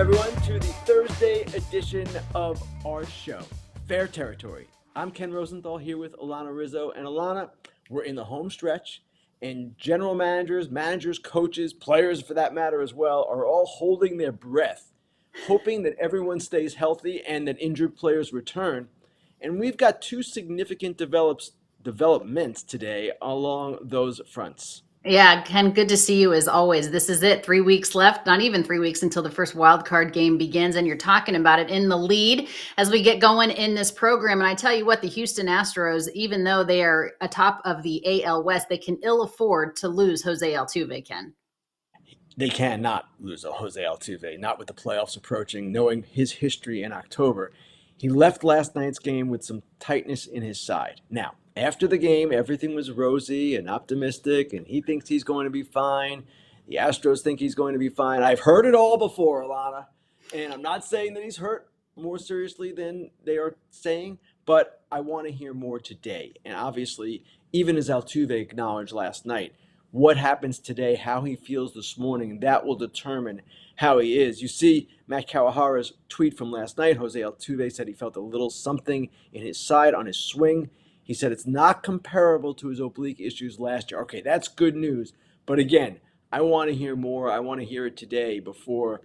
everyone, to the Thursday edition of our show, Fair Territory. I'm Ken Rosenthal here with Alanna Rizzo. And Alanna, we're in the home stretch, and general managers, coaches, players for that matter as well, are all holding their breath, hoping that everyone stays healthy and that injured players return. And we've got two significant developments today along those fronts. Yeah, Ken, good to see you as always. This is it. 3 weeks left, not even 3 weeks until the first wild card game begins. And you're talking about it in the lead as we get going in this program. And I tell you what, the Houston Astros, even though they are atop of the AL West, they can ill afford to lose Jose Altuve, Ken. They cannot lose a Jose Altuve, not with the playoffs approaching, knowing his history in October. He left last night's game with some tightness in his side. Now, after the game, everything was rosy and optimistic, and he thinks he's going to be fine. The Astros think he's going to be fine. I've heard it all before, Alanna, and I'm not saying that he's hurt more seriously than they are saying, but I want to hear more today. And obviously, even as Altuve acknowledged last night, what happens today, how he feels this morning, that will determine how he is. You see Matt Kawahara's tweet from last night. Jose Altuve said he felt a little something in his side on his swing. He said it's not comparable to his oblique issues last year. Okay, that's good news. But again, I want to hear more. I want to hear it today before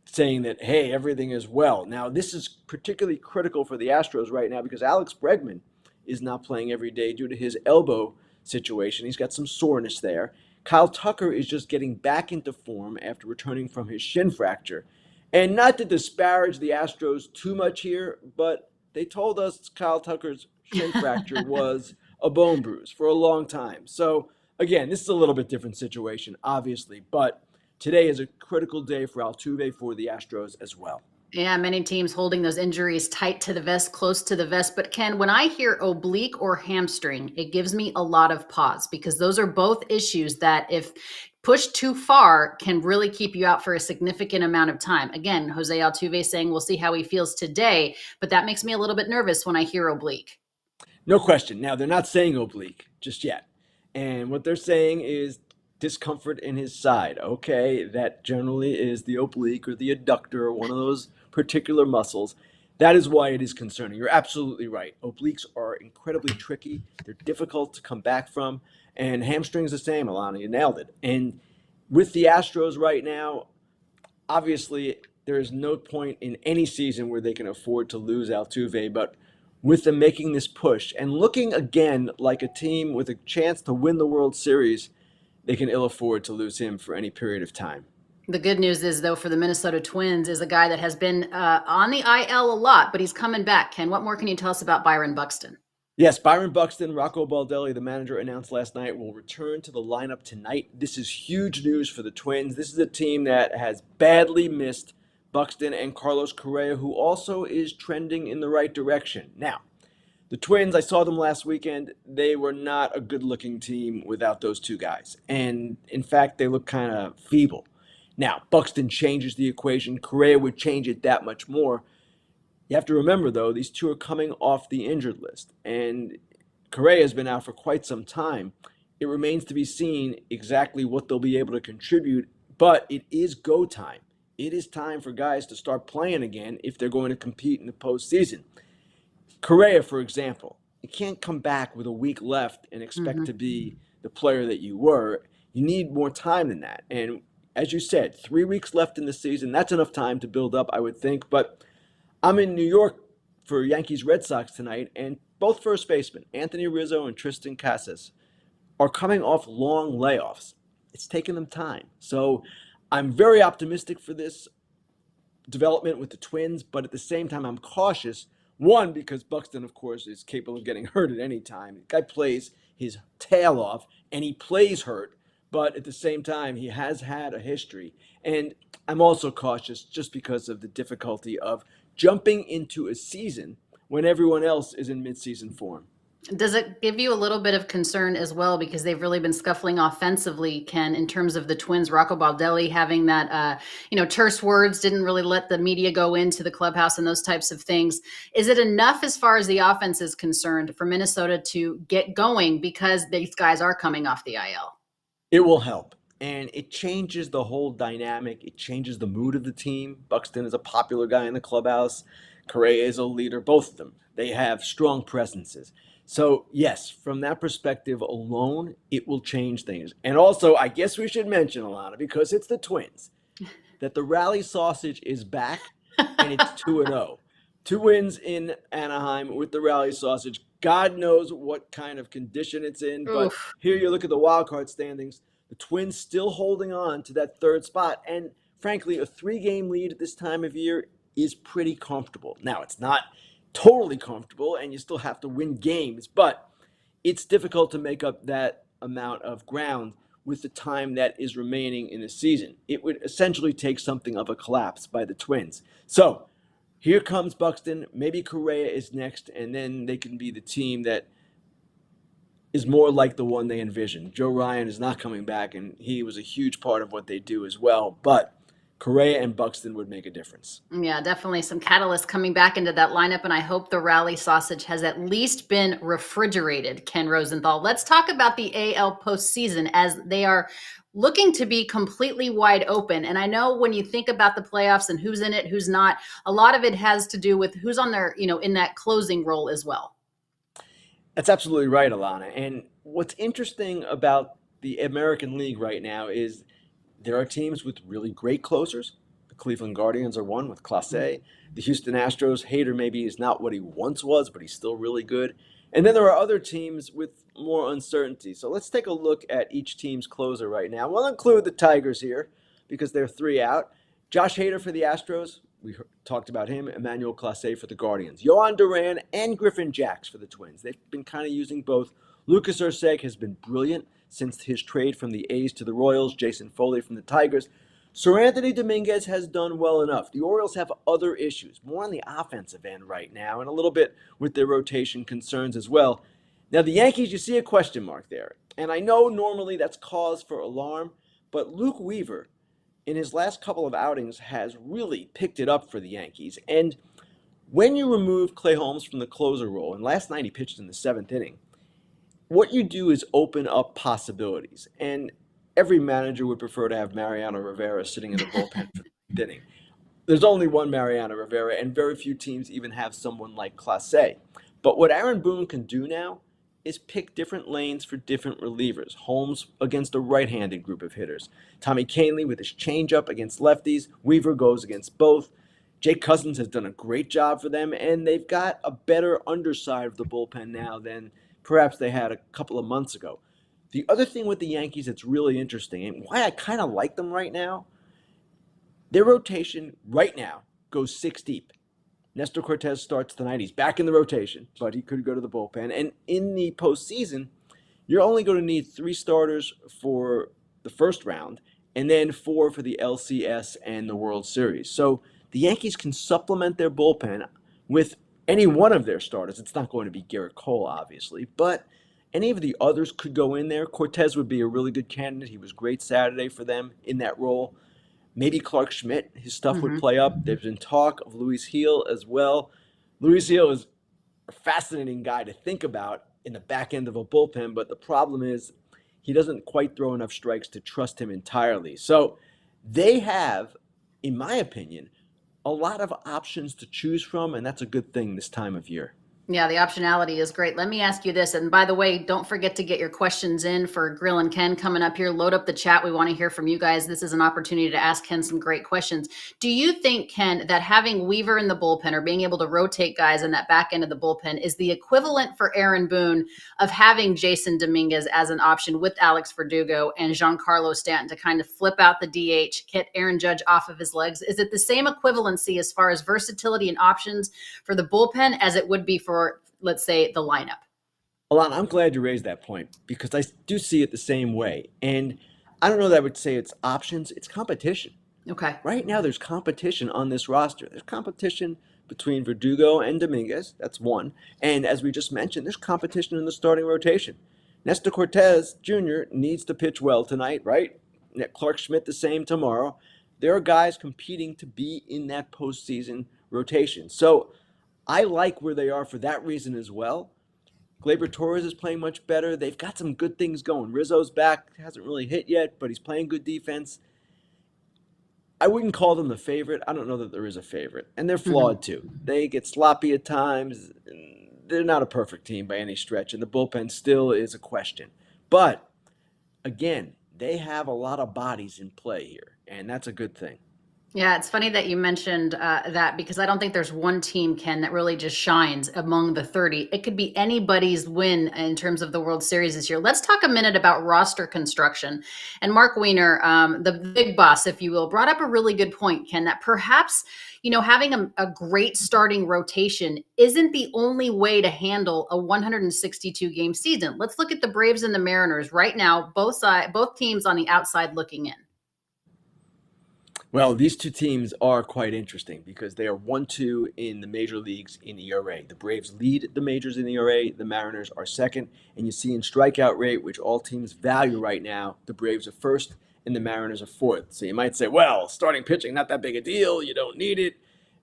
saying that, hey, everything is well. Now, this is particularly critical for the Astros right now because Alex Bregman is not playing every day due to his elbow situation. He's got some soreness there. Kyle Tucker is just getting back into form after returning from his shin fracture. And not to disparage the Astros too much here, but they told us Kyle Tucker's shin fracture was a bone bruise for a long time. So, again, this is a little bit different situation, obviously, but today is a critical day for Altuve for the Astros as well. Yeah, many teams holding those injuries tight to the vest, close to the vest. But Ken, when I hear oblique or hamstring, it gives me a lot of pause because those are both issues that if pushed too far can really keep you out for a significant amount of time. Again, Jose Altuve saying we'll see how he feels today, but that makes me a little bit nervous when I hear oblique. No question. Now, they're not saying oblique just yet. And what they're saying is discomfort in his side. Okay, that generally is the oblique or the adductor or one of those particular muscles. That is why it is concerning. You're absolutely right. Obliques are incredibly tricky. They're difficult to come back from. And hamstrings the same, Alanna. You nailed it. And with the Astros right now, obviously there is no point in any season where they can afford to lose Altuve, but with them making this push and looking again like a team with a chance to win the World Series, they can ill afford to lose him for any period of time. The good news is, though, for the Minnesota Twins is a guy that has been on the IL a lot, but he's coming back. Ken, what more can you tell us about Byron Buxton? Yes, Byron Buxton, Rocco Baldelli, the manager, announced last night, will return to the lineup tonight. This is huge news for the Twins. This is a team that has badly missed Buxton and Carlos Correa, who also is trending in the right direction. Now, the Twins, I saw them last weekend. They were not a good-looking team without those two guys. And, in fact, they look kind of feeble. Now, Buxton changes the equation. Correa would change it that much more. You have to remember, though, these two are coming off the injured list. And Correa has been out for quite some time. It remains to be seen exactly what they'll be able to contribute. But it is go time. It is time for guys to start playing again if they're going to compete in the postseason. Correa, for example, you can't come back with a week left and expect to be the player that you were. You need more time than that. And as you said, 3 weeks left in the season. That's enough time to build up, I would think. But I'm in New York for Yankees Red Sox tonight, and both first basemen, Anthony Rizzo and Tristan Casas, are coming off long layoffs. It's taken them time. So I'm very optimistic for this development with the Twins, but at the same time, I'm cautious. One, because Buxton, of course, is capable of getting hurt at any time. The guy plays his tail off, and he plays hurt. But at the same time, he has had a history. And I'm also cautious just because of the difficulty of jumping into a season when everyone else is in midseason form. Does it give you a little bit of concern as well, because they've really been scuffling offensively, Ken, in terms of the Twins, Rocco Baldelli having that, terse words, didn't really let the media go into the clubhouse and those types of things. Is it enough as far as the offense is concerned for Minnesota to get going because these guys are coming off the IL? It will help. and it changes the whole dynamic. It changes the mood of the team. Buxton is a popular guy in the clubhouse. Correa is a leader. Both of them. They have strong presences. So, yes, from that perspective alone, it will change things. And also, I guess we should mention, Alana, because it's the Twins, that the rally sausage is back and it's 2-0. Two wins in Anaheim with the rally sausage. God knows what kind of condition it's in, but Oof. here you look at the wild card standings. The Twins still holding on to that third spot, and frankly, a 3-game lead at this time of year is pretty comfortable. Now, it's not totally comfortable, and you still have to win games, but it's difficult to make up that amount of ground with the time that is remaining in the season. It would essentially take something of a collapse by the Twins. So here comes Buxton. Maybe Correa is next, and then they can be the team that is more like the one they envisioned. Joe Ryan is not coming back, and he was a huge part of what they do as well. But Correa and Buxton would make a difference. Yeah, definitely some catalyst coming back into that lineup, and I hope the rally sausage has at least been refrigerated, Ken Rosenthal. Let's talk about the AL postseason as they are looking to be completely wide open. And I know when you think about the playoffs and who's in it, who's not, a lot of it has to do with who's on their, in that closing role as well. That's absolutely right, Alana. And what's interesting about the American League right now is there are teams with really great closers. The Cleveland Guardians are one with Clase. The Houston Astros, Hader maybe is not what he once was, but he's still really good. And then there are other teams with more uncertainty. So let's take a look at each team's closer right now. We'll include the Tigers here because they're 3 out. Josh Hader for the Astros. We talked about him. Emmanuel Clase for the Guardians. Yohan Duran and Griffin Jacks for the Twins. They've been kind of using both. Lucas Urseg has been brilliant since his trade from the A's to the Royals. Jason Foley from the Tigers. Sir Anthony Dominguez has done well enough. The Orioles have other issues, more on the offensive end right now, and a little bit with their rotation concerns as well. Now, the Yankees, you see a question mark there. And I know normally that's cause for alarm, but Luke Weaver, in his last couple of outings, has really picked it up for the Yankees. And when you remove Clay Holmes from the closer role, and last night he pitched in the 7th inning, what you do is open up possibilities. And every manager would prefer to have Mariano Rivera sitting in the bullpen for the 9th inning. There's only one Mariano Rivera, and very few teams even have someone like Clase. But what Aaron Boone can do now is pick different lanes for different relievers. Holmes against a right-handed group of hitters. Tommy Kahnle with his changeup against lefties. Weaver goes against both. Jake Cousins has done a great job for them, and they've got a better underside of the bullpen now than perhaps they had a couple of months ago. The other thing with the Yankees that's really interesting, and why I kind of like them right now, their rotation right now goes 6 deep. Nestor Cortez starts tonight. He's back in the rotation, but he could go to the bullpen. And in the postseason, you're only going to need 3 starters for the first round and then 4 for the LCS and the World Series. So the Yankees can supplement their bullpen with any one of their starters. It's not going to be Garrett Cole, obviously, but any of the others could go in there. Cortez would be a really good candidate. He was great Saturday for them in that role. Maybe Clark Schmidt, his stuff would play up. There's been talk of Luis Gil as well. Luis Gil is a fascinating guy to think about in the back end of a bullpen, but the problem is he doesn't quite throw enough strikes to trust him entirely. So they have, in my opinion, a lot of options to choose from, and that's a good thing this time of year. Yeah, the optionality is great. Let me ask you this. And by the way, don't forget to get your questions in for Grillin Ken coming up here. Load up the chat. We want to hear from you guys. This is an opportunity to ask Ken some great questions. Do you think, Ken, that having Weaver in the bullpen or being able to rotate guys in that back end of the bullpen is the equivalent for Aaron Boone of having Jason Dominguez as an option with Alex Verdugo and Giancarlo Stanton to kind of flip out the DH, get Aaron Judge off of his legs? Is it the same equivalency as far as versatility and options for the bullpen as it would be for, let's say, the lineup? Alana, I'm glad you raised that point because I do see it the same way. And I don't know that I would say it's options, it's competition. Okay. Right now, there's competition on this roster. There's competition between Verdugo and Dominguez. That's one. And as we just mentioned, there's competition in the starting rotation. Nestor Cortez Jr. needs to pitch well tonight, right? Clark Schmidt the same tomorrow. There are guys competing to be in that postseason rotation. So I like where they are for that reason as well. Gleyber Torres is playing much better. They've got some good things going. Rizzo's back, hasn't really hit yet, but he's playing good defense. I wouldn't call them the favorite. I don't know that there is a favorite. And they're Mhm. flawed too. They get sloppy at times. They're not a perfect team by any stretch, and the bullpen still is a question. But again, they have a lot of bodies in play here, and that's a good thing. Yeah, it's funny that you mentioned that because I don't think there's one team, Ken, that really just shines among the 30. It could be anybody's win in terms of the World Series this year. Let's talk a minute about roster construction. And Mark Weiner, the big boss, if you will, brought up a really good point, Ken, that perhaps, having a great starting rotation isn't the only way to handle a 162 game season. Let's look at the Braves and the Mariners right now, both teams on the outside looking in. Well, these two teams are quite interesting because they are 1-2 in the major leagues in ERA. The Braves lead the majors in ERA, the Mariners are second, and you see in strikeout rate, which all teams value right now, the Braves are first and the Mariners are fourth. So you might say, well, starting pitching, not that big a deal, you don't need it,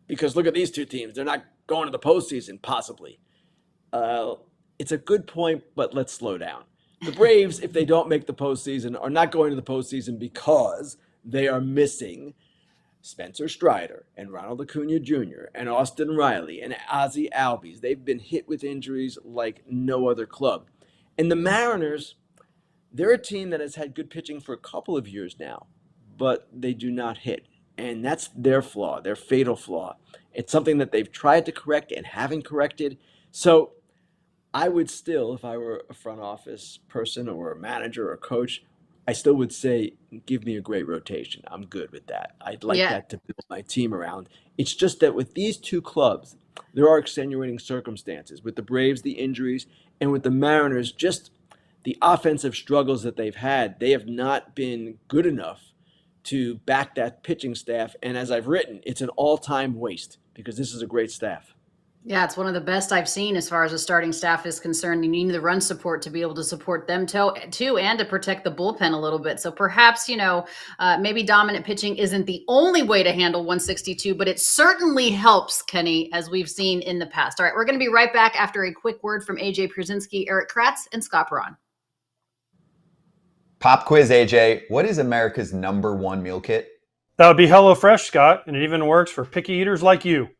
because look at these two teams. They're not going to the postseason, possibly. Uh, it's a good point, but let's slow down. The Braves, if they don't make the postseason, are not going to the postseason because they are missing Spencer Strider and Ronald Acuna Jr. and Austin Riley and Ozzie Albies. They've been hit with injuries like no other club. And the Mariners, they're a team that has had good pitching for a couple of years now, but they do not hit. And that's their flaw, their fatal flaw. It's something that they've tried to correct and haven't corrected. So I would still, if I were a front office person or a manager or a coach, I still would say, give me a great rotation. I'm good with that. I'd like Yeah. that to build my team around. It's just that with these two clubs, there are extenuating circumstances. With the Braves, the injuries, and with the Mariners, just the offensive struggles that they've had. They have not been good enough to back that pitching staff. And as I've written, it's an all-time waste because this is a great staff. Yeah, it's one of the best I've seen as far as the starting staff is concerned. You need the run support to be able to support them too, and to protect the bullpen a little bit. So perhaps, maybe dominant pitching isn't the only way to handle 162, but it certainly helps, Kenny, as we've seen in the past. All right, we're going to be right back after a quick word from AJ Przinsky, Eric Kratz, and Scott Perron. Pop quiz, AJ. What is America's #1 meal kit? That would be HelloFresh, Scott, and it even works for picky eaters like you.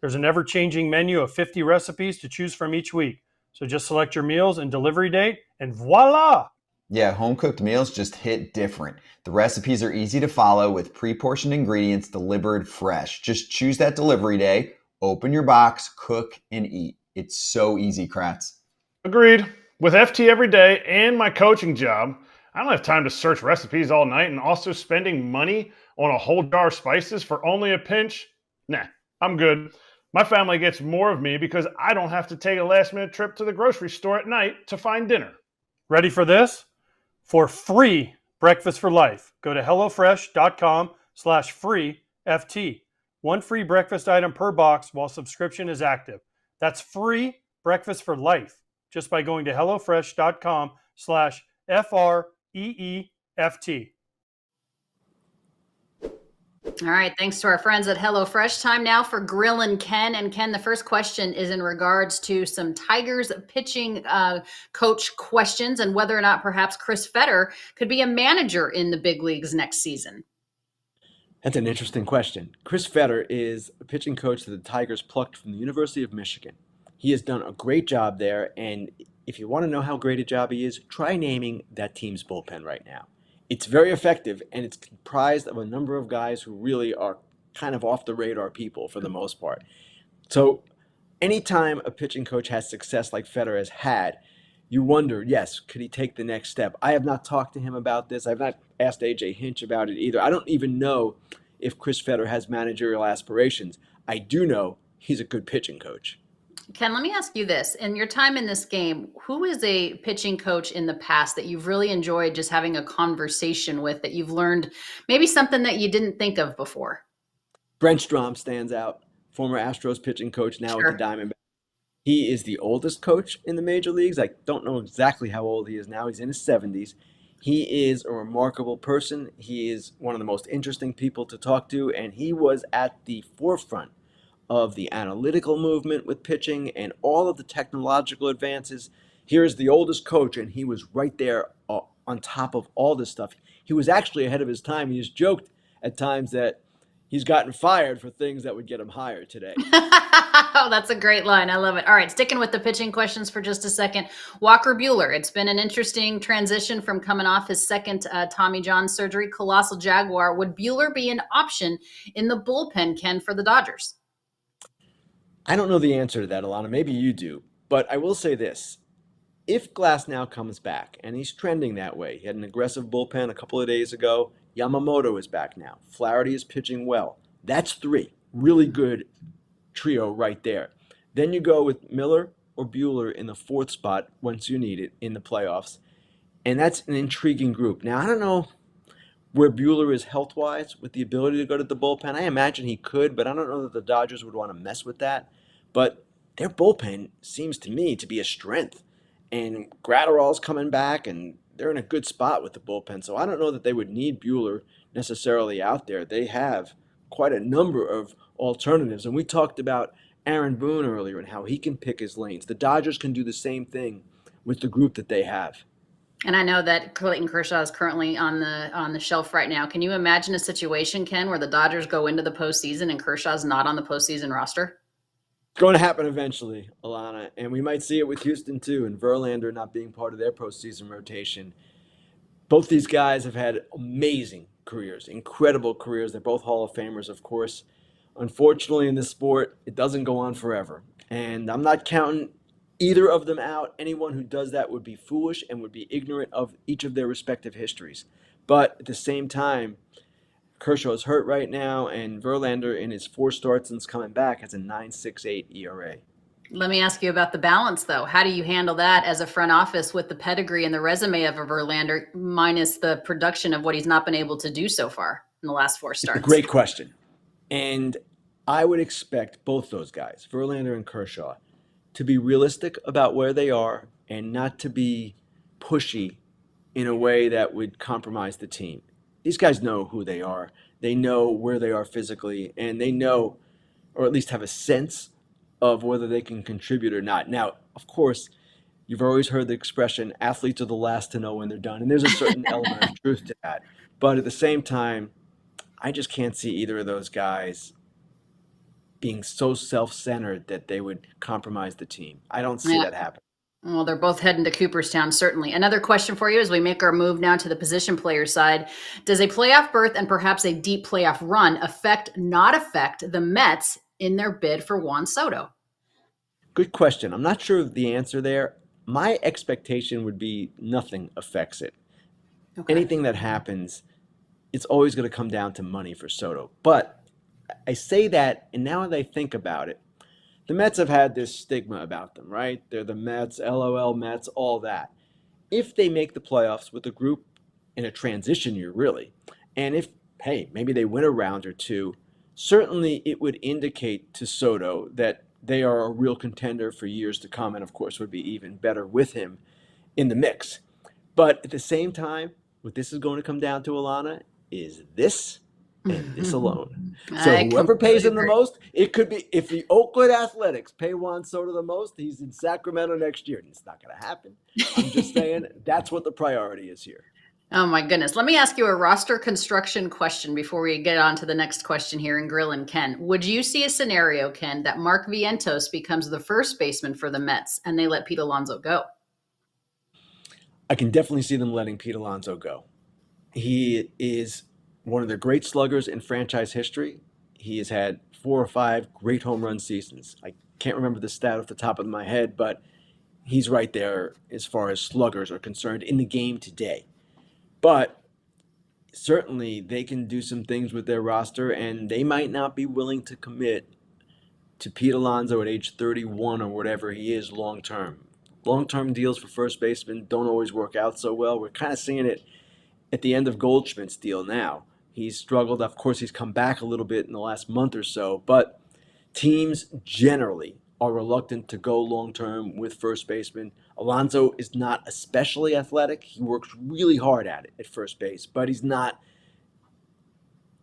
There's an ever-changing menu of 50 recipes to choose from each week. So just select your meals and delivery date, and voila! Yeah, home-cooked meals just hit different. The recipes are easy to follow with pre-portioned ingredients delivered fresh. Just choose that delivery day, open your box, cook, and eat. It's so easy, Kratz. Agreed. With FT every day and my coaching job, I don't have time to search recipes all night and also spending money on a whole jar of spices for only a pinch. Nah, I'm good. My family gets more of me because I don't have to take a last-minute trip to the grocery store at night to find dinner. Ready for this? For free breakfast for life, go to HelloFresh.com/free FT. One free breakfast item per box while subscription is active. That's free breakfast for life just by going to HelloFresh.com/FREEFT. All right, thanks to our friends at HelloFresh. Time now for Grillin Ken. And Ken, the first question is in regards to some Tigers pitching coach questions and whether or not perhaps Chris Fetter could be a manager in the big leagues next season. That's an interesting question. Chris Fetter is a pitching coach that the Tigers plucked from the University of Michigan. He has done a great job there, and if you want to know how great a job he is, try naming that team's bullpen right now. It's very effective, and it's comprised of a number of guys who really are kind of off the radar people for the most part. So anytime a pitching coach has success like Fetter has had, you wonder, yes, could he take the next step? I have not talked to him about this. I've not asked AJ Hinch about it either. I don't even know if Chris Fetter has managerial aspirations. I do know he's a good pitching coach. Ken, let me ask you this. In your time in this game, who is a pitching coach in the past that you've really enjoyed just having a conversation with, that you've learned maybe something that you didn't think of before? Brent Strom stands out, former Astros pitching coach, now Sure. with the Diamondbacks. He is the oldest coach in the major leagues. I don't know exactly how old he is now. He's in his 70s. He is a remarkable person. He is one of the most interesting people to talk to, and he was at the forefront of the analytical movement with pitching and all of the technological advances. here's the oldest coach, and he was right there on top of all this stuff. He was actually ahead of his time. He's joked at times that he's gotten fired for things that would get him hired today. Oh, that's a great line. I love it. All right, sticking with the pitching questions for just a second. Walker Buehler. It's been an interesting transition from coming off his second Tommy John surgery. Colossal Jaguar. Would Buehler be an option in the bullpen, Ken, for the Dodgers? I don't know the answer to that, Alanna. Maybe you do. But I will say this. If Glasnow comes back, and he's trending that way, he had an aggressive bullpen a couple of days ago. Yamamoto is back now. Flaherty is pitching well. That's three. Really good trio right there. Then you go with Miller or Buehler in the fourth spot once you need it in the playoffs. And that's an intriguing group. Now, I don't know where Buehler is health-wise with the ability to go to the bullpen. I imagine he could, but I don't know that the Dodgers would want to mess with that. But their bullpen seems to me to be a strength. And Gratterall's coming back, and they're in a good spot with the bullpen. So I don't know that they would need Buehler necessarily out there. They have quite a number of alternatives. And we talked about Aaron Boone earlier and how he can pick his lanes. The Dodgers can do the same thing with the group that they have. And I know that Clayton Kershaw is currently on the shelf right now. Can you imagine a situation, Ken, where the Dodgers go into the postseason and Kershaw's not on the postseason roster? It's going to happen eventually, Alanna, and we might see it with Houston too, and Verlander not being part of their postseason rotation. Both these guys have had amazing careers, incredible careers. They're both Hall of Famers, of course. Unfortunately, in this sport, it doesn't go on forever, and I'm not counting either of them out. Anyone who does that would be foolish and would be ignorant of each of their respective histories. But at the same time, Kershaw is hurt right now, and Verlander, in his 4 starts since coming back, has a 9.68 ERA. Let me ask you about the balance, though. How do you handle that as a front office with the pedigree and the resume of a Verlander minus the production of what he's not been able to do so far in the last 4 starts? It's a great question. And I would expect both those guys, Verlander and Kershaw, to be realistic about where they are and not to be pushy in a way that would compromise the team. These guys know who they are. They know where they are physically, and they know, or at least have a sense of whether they can contribute or not. Now, of course, you've always heard the expression, athletes are the last to know when they're done, and there's a certain element of truth to that. But at the same time, I just can't see either of those guys being so self-centered that they would compromise the team. I don't see that happen. Well, they're both heading to Cooperstown, certainly. Another question for you as we make our move now to the position player side. Does a playoff berth and perhaps a deep playoff run not affect the Mets in their bid for Juan Soto? Good question. I'm not sure of the answer there. My expectation would be nothing affects it. Okay. Anything that happens, it's always going to come down to money for Soto. But I say that, and now that I think about it, the Mets have had this stigma about them, right? They're the Mets, LOL Mets, all that. If they make the playoffs with a group in a transition year, really, and if, hey, maybe they win a round or two, certainly it would indicate to Soto that they are a real contender for years to come, and of course would be even better with him in the mix. But at the same time, what this is going to come down to, Alanna, is this and this alone. So whoever pays him the most, it could be, if the Oakland Athletics pay Juan Soto the most, he's in Sacramento next year. And it's not going to happen. I'm just saying that's what the priority is here. Oh, my goodness. Let me ask you a roster construction question before we get on to the next question here in Grillin Ken. Would you see a scenario, Ken, that Mark Vientos becomes the first baseman for the Mets and they let Pete Alonso go? I can definitely see them letting Pete Alonso go. He is one of the great sluggers in franchise history. He has had 4 or 5 great home run seasons. I can't remember the stat off the top of my head, but he's right there as far as sluggers are concerned in the game today. But certainly they can do some things with their roster, and they might not be willing to commit to Pete Alonso at age 31 or whatever he is long-term. Long-term deals for first basemen don't always work out so well. We're kind of seeing it at the end of Goldschmidt's deal now. He's struggled. Of course, he's come back a little bit in the last month or so, but teams generally are reluctant to go long-term with first baseman. Alonso is not especially athletic. He works really hard at it at first base, but he's not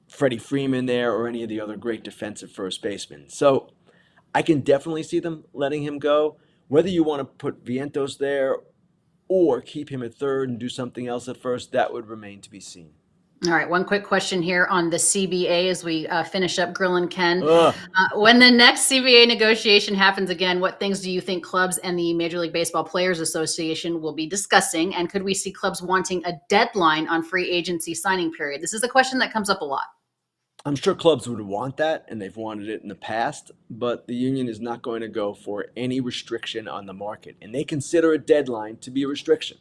Freddie Freeman there or any of the other great defensive first basemen. So I can definitely see them letting him go. Whether you want to put Vientos there or keep him at third and do something else at first, that would remain to be seen. All right, one quick question here on the CBA as we finish up Grillin Ken. Ugh. When the next CBA negotiation happens again, what things do you think clubs and the Major League Baseball Players Association will be discussing? And could we see clubs wanting a deadline on free agency signing period? This is a question that comes up a lot. I'm sure clubs would want that, and they've wanted it in the past, but the union is not going to go for any restriction on the market. And they consider a deadline to be a restriction.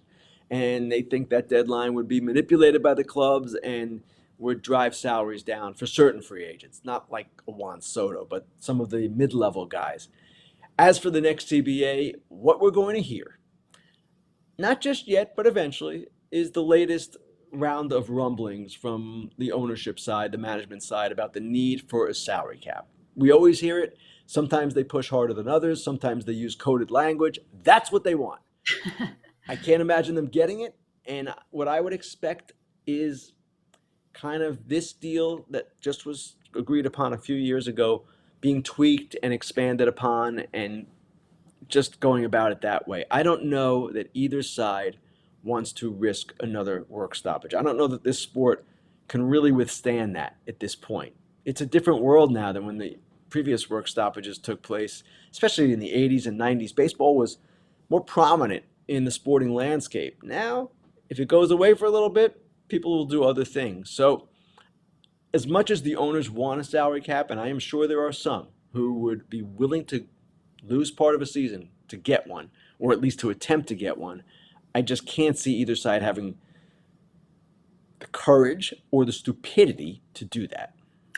And they think that deadline would be manipulated by the clubs and would drive salaries down for certain free agents, not like a Juan Soto, but some of the mid-level guys. As for the next CBA, what we're going to hear, not just yet, but eventually, is the latest round of rumblings from the ownership side, the management side, about the need for a salary cap. We always hear it. Sometimes they push harder than others. Sometimes they use coded language. That's what they want. I can't imagine them getting it. And what I would expect is kind of this deal that just was agreed upon a few years ago being tweaked and expanded upon and just going about it that way. I don't know that either side wants to risk another work stoppage. I don't know that this sport can really withstand that at this point. It's a different world now than when the previous work stoppages took place, especially in the 80s and 90s. Baseball was more prominent in the sporting landscape. Now, if it goes away for a little bit, people will do other things. So, as much as the owners want a salary cap, and I am sure there are some who would be willing to lose part of a season to get one, or at least to attempt to get one, I just can't see either side having the courage or the stupidity to do that.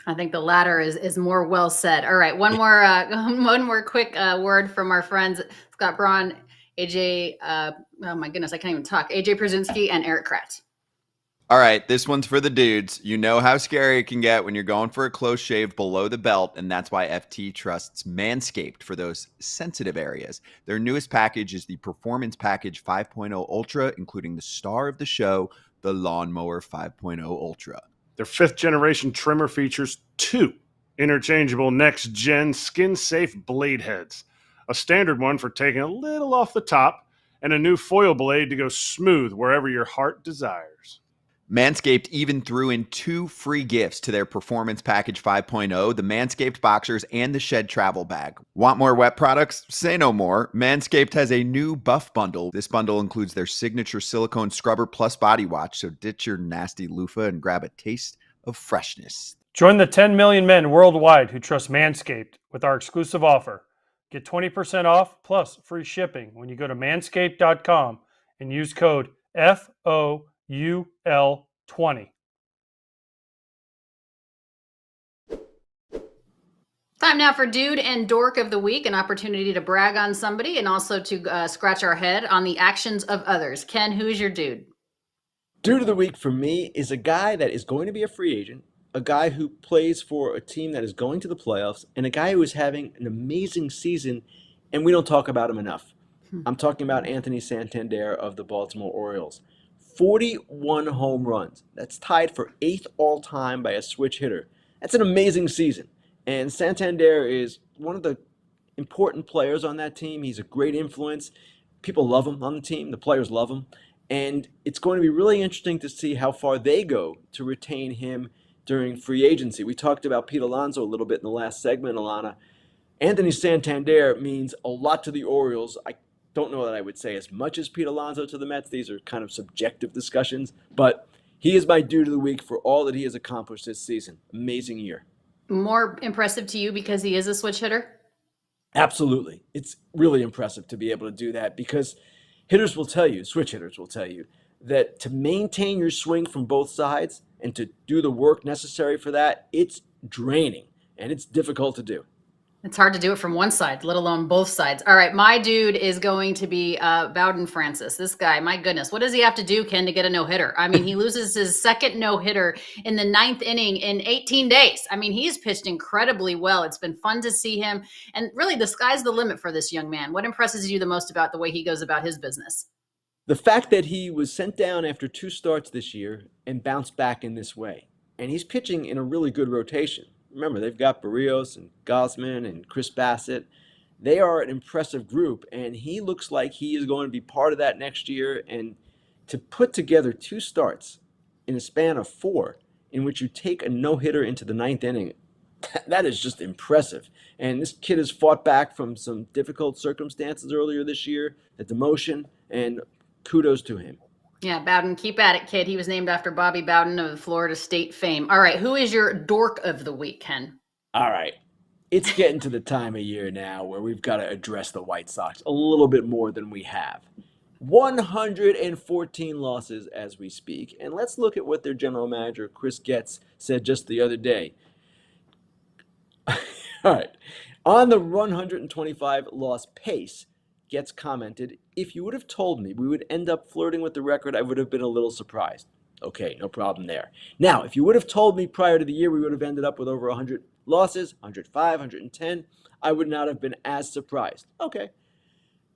I think the latter is more well said. All right, one more quick word from our friends Scott Braun, AJ. Oh my goodness, I can't even talk. AJ Przinsky and Eric Kratz. All right, this one's for the dudes. You know how scary it can get when you're going for a close shave below the belt, and that's why FT trusts Manscaped for those sensitive areas. Their newest package is the Performance Package 5.0 Ultra, including the star of the show, the Lawnmower 5.0 Ultra. Their 5th generation trimmer features 2 interchangeable next-gen skin-safe blade heads, a standard one for taking a little off the top, and a new foil blade to go smooth wherever your heart desires. Manscaped even threw in 2 free gifts to their Performance Package 5.0, the Manscaped Boxers and the Shed Travel Bag. Want more wet products? Say no more. Manscaped has a new buff bundle. This bundle includes their signature silicone scrubber plus body wash, so ditch your nasty loofah and grab a taste of freshness. Join the 10 million men worldwide who trust Manscaped with our exclusive offer. Get 20% off plus free shipping when you go to manscaped.com and use code FOUL20. Time now for Dude and Dork of the Week, an opportunity to brag on somebody and also to scratch our head on the actions of others. Ken, who's your dude? Dude of the week for me is a guy that is going to be a free agent, a guy who plays for a team that is going to the playoffs, and a guy who is having an amazing season, and we don't talk about him enough. I'm talking about Anthony Santander of the Baltimore Orioles. 41 home runs. That's tied for 8th all-time by a switch hitter. That's an amazing season. And Santander is one of the important players on that team. He's a great influence. People love him on the team. The players love him. And it's going to be really interesting to see how far they go to retain him during free agency. We talked about Pete Alonso a little bit in the last segment, Alanna. Anthony Santander means a lot to the Orioles. I don't know that I would say as much as Pete Alonso to the Mets. These are kind of subjective discussions. But he is my dude of the week for all that he has accomplished this season. Amazing year. More impressive to you because he is a switch hitter? Absolutely. It's really impressive to be able to do that because hitters will tell you, switch hitters will tell you, that to maintain your swing from both sides and to do the work necessary for that, it's draining and it's difficult to do. It's hard to do it from one side, let alone both sides. All right, my dude is going to be Bowden Francis. This guy, my goodness, what does he have to do, Ken, to get a no-hitter? I mean, he loses his second no-hitter in the 9th inning in 18 days. I mean, he's pitched incredibly well. It's been fun to see him. And really, the sky's the limit for this young man. What impresses you the most about the way he goes about his business? The fact that he was sent down after 2 starts this year and bounced back in this way. And he's pitching in a really good rotation. Remember, they've got Barrios and Gosman and Chris Bassett. They are an impressive group, and he looks like he is going to be part of that next year. And to put together 2 starts in a span of 4 in which you take a no-hitter into the 9th inning, that is just impressive. And this kid has fought back from some difficult circumstances earlier this year, a demotion, and kudos to him. Yeah, Bowden, keep at it, kid. He was named after Bobby Bowden of Florida State fame. All right, who is your dork of the week, Ken? All right. It's getting to the time of year now where we've got to address the White Sox a little bit more than we have. 114 losses as we speak. And let's look at what their general manager, Chris Getz, said just the other day. All right. On the 125 loss pace, Getz commented, "If you would have told me we would end up flirting with the record, I would have been a little surprised." Okay, no problem there. Now, if you would have told me prior to the year we would have ended up with over 100 losses, 105, 110, I would not have been as surprised. Okay.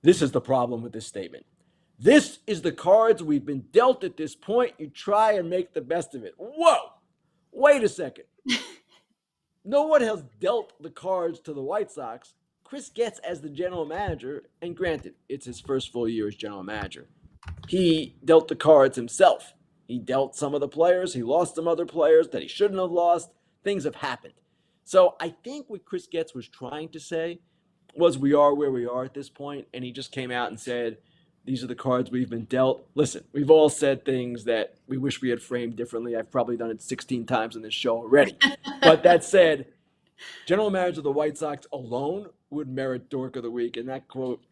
This is the problem with this statement. This is the cards we've been dealt at this point. You try and make the best of it. Whoa! Wait a second. No one has dealt the cards to the White Sox. Chris Getz as the general manager, and granted, it's his first full year as general manager. He dealt the cards himself. He dealt some of the players. He lost some other players that he shouldn't have lost. Things have happened. So I think what Chris Getz was trying to say was we are where we are at this point, and he just came out and said, these are the cards we've been dealt. Listen, we've all said things that we wish we had framed differently. I've probably done it 16 times in this show already. But that said, general manager of the White Sox alone would merit Dork of the Week. And that quote,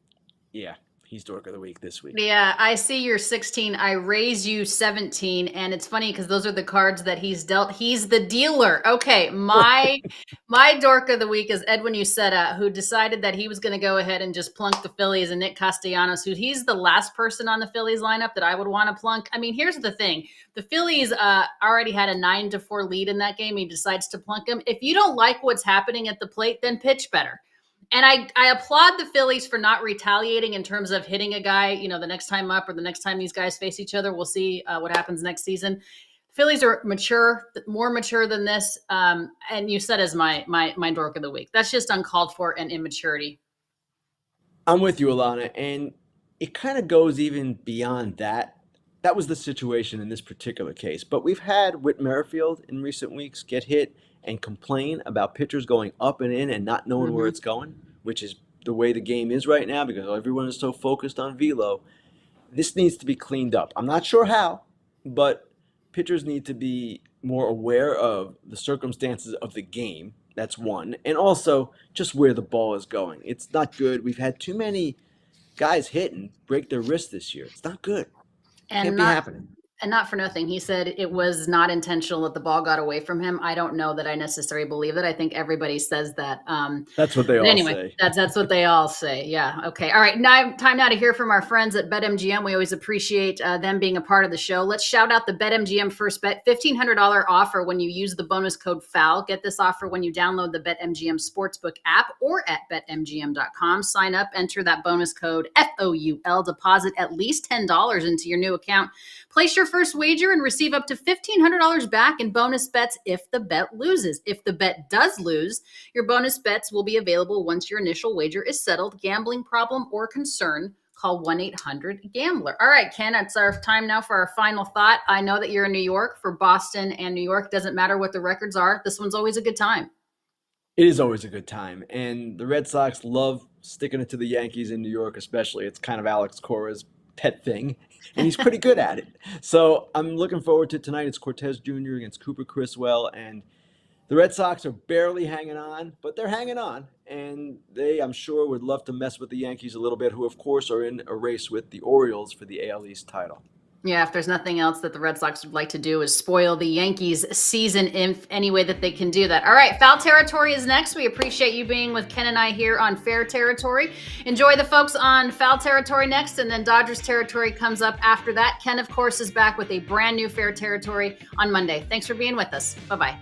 yeah, he's Dork of the Week this week. Yeah, I see you're 16. I raise you 17. And it's funny because those are the cards that he's dealt. He's the dealer. Okay, my Dork of the Week is Edwin Uceta, who decided that he was going to go ahead and just plunk the Phillies, and Nick Castellanos, who he's the last person on the Phillies lineup that I would want to plunk. I mean, here's the thing. The Phillies already had a 9-4 lead in that game. He decides to plunk him. If you don't like what's happening at the plate, then pitch better. And I applaud the Phillies for not retaliating in terms of hitting a guy, the next time up or the next time these guys face each other. We'll see what happens next season. Phillies are mature, more mature than this. And you said as my Dork of the Week. That's just uncalled for and immaturity. I'm with you, Alanna. And it kind of goes even beyond that. That was the situation in this particular case. But we've had Whit Merrifield in recent weeks get hit and complain about pitchers going up and in and not knowing where it's going, which is the way the game is right now because everyone is so focused on velo. This needs to be cleaned up. I'm not sure how, but pitchers need to be more aware of the circumstances of the game. That's one. And also just where the ball is going. It's not good. We've had too many guys hit and break their wrists this year. It's not good. Can't be happening. And not for nothing. He said it was not intentional that the ball got away from him. I don't know that I necessarily believe it. I think everybody says that. That's what they all say. That's what they all say. Yeah. Okay. All right. Time now to hear from our friends at BetMGM. We always appreciate them being a part of the show. Let's shout out the BetMGM First Bet $1,500 offer when you use the bonus code FOUL. Get this offer when you download the BetMGM Sportsbook app or at BetMGM.com. Sign up, enter that bonus code FOUL, deposit at least $10 into your new account. Place your first wager and receive up to $1,500 back in bonus bets if the bet loses. If the bet does lose, your bonus bets will be available once your initial wager is settled. Gambling problem or concern, call 1-800-GAMBLER. All right, Ken, it's our time now for our final thought. I know that you're in New York. For Boston and New York, doesn't matter what the records are. This one's always a good time. It is always a good time. And the Red Sox love sticking it to the Yankees in New York especially. It's kind of Alex Cora's pet thing, and he's pretty good at it. So I'm looking forward to tonight. It's Cortez Jr. against Cooper Criswell, and the Red Sox are barely hanging on, but they're hanging on, and they, I'm sure, would love to mess with the Yankees a little bit, who, of course, are in a race with the Orioles for the AL East title. Yeah, if there's nothing else that the Red Sox would like to do is spoil the Yankees season in any way that they can do that. All right, Foul Territory is next. We appreciate you being with Ken and I here on Fair Territory. Enjoy the folks on Foul Territory next, and then Dodgers Territory comes up after that. Ken, of course, is back with a brand new Fair Territory on Monday. Thanks for being with us. Bye-bye.